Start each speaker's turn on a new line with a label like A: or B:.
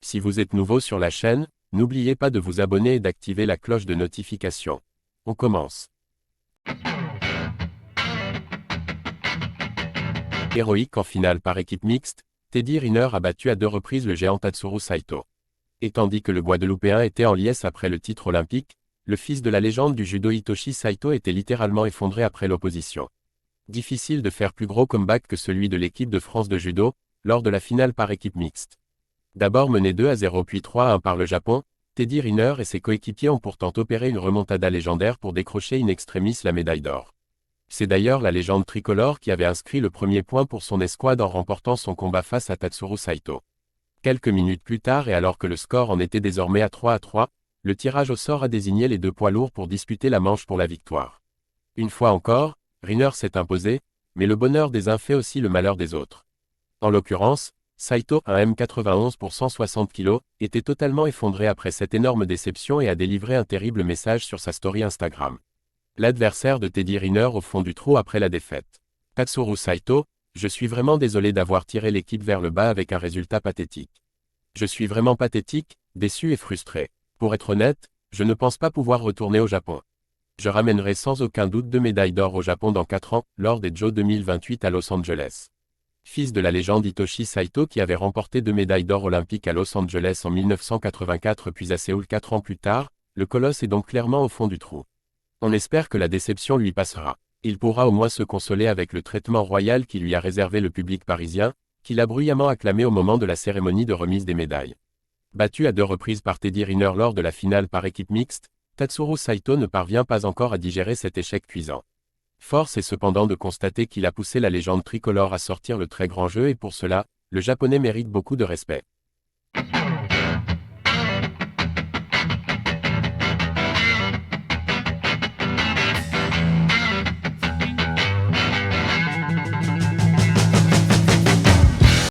A: Si vous êtes nouveau sur la chaîne, n'oubliez pas de vous abonner et d'activer la cloche de notification. On commence. Héroïque en finale par équipe mixte, Teddy Riner a battu à 2 reprises le géant Tatsuro Saito. Et tandis que le Guadeloupéen était en liesse après le titre olympique, le fils de la légende du judo Hitoshi Saito était littéralement effondré après l'opposition. Difficile de faire plus gros comeback que celui de l'équipe de France de judo, lors de la finale par équipe mixte. D'abord mené 2-0 puis 3-1 par le Japon, Teddy Riner et ses coéquipiers ont pourtant opéré une remontada légendaire pour décrocher in extremis la médaille d'or. C'est d'ailleurs la légende tricolore qui avait inscrit le premier point pour son escouade en remportant son combat face à Tatsuro Saito. Quelques minutes plus tard et alors que le score en était désormais à 3-3, le tirage au sort a désigné les 2 poids lourds pour disputer la manche pour la victoire. Une fois encore, Riner s'est imposé, mais le bonheur des uns fait aussi le malheur des autres. En l'occurrence, Saito, un M91 pour 160 kg, était totalement effondré après cette énorme déception et a délivré un terrible message sur sa story Instagram. L'adversaire de Teddy Riner au fond du trou après la défaite. Tatsuro Saito, je suis vraiment désolé d'avoir tiré l'équipe vers le bas avec un résultat pathétique. Je suis vraiment pathétique, déçu et frustré. Pour être honnête, je ne pense pas pouvoir retourner au Japon. Je ramènerai sans aucun doute 2 médailles d'or au Japon dans 4 ans, lors des Jeux 2028 à Los Angeles. Fils de la légende Hitoshi Saito qui avait remporté 2 médailles d'or olympiques à Los Angeles en 1984 puis à Séoul 4 ans plus tard, le colosse est donc clairement au fond du trou. On espère que la déception lui passera. Il pourra au moins se consoler avec le traitement royal qui lui a réservé le public parisien, qu'il a bruyamment acclamé au moment de la cérémonie de remise des médailles. Battu à 2 reprises par Teddy Riner lors de la finale par équipe mixte, Tatsuro Saito ne parvient pas encore à digérer cet échec cuisant. Force est cependant de constater qu'il a poussé la légende tricolore à sortir le très grand jeu et pour cela, le japonais mérite beaucoup de respect.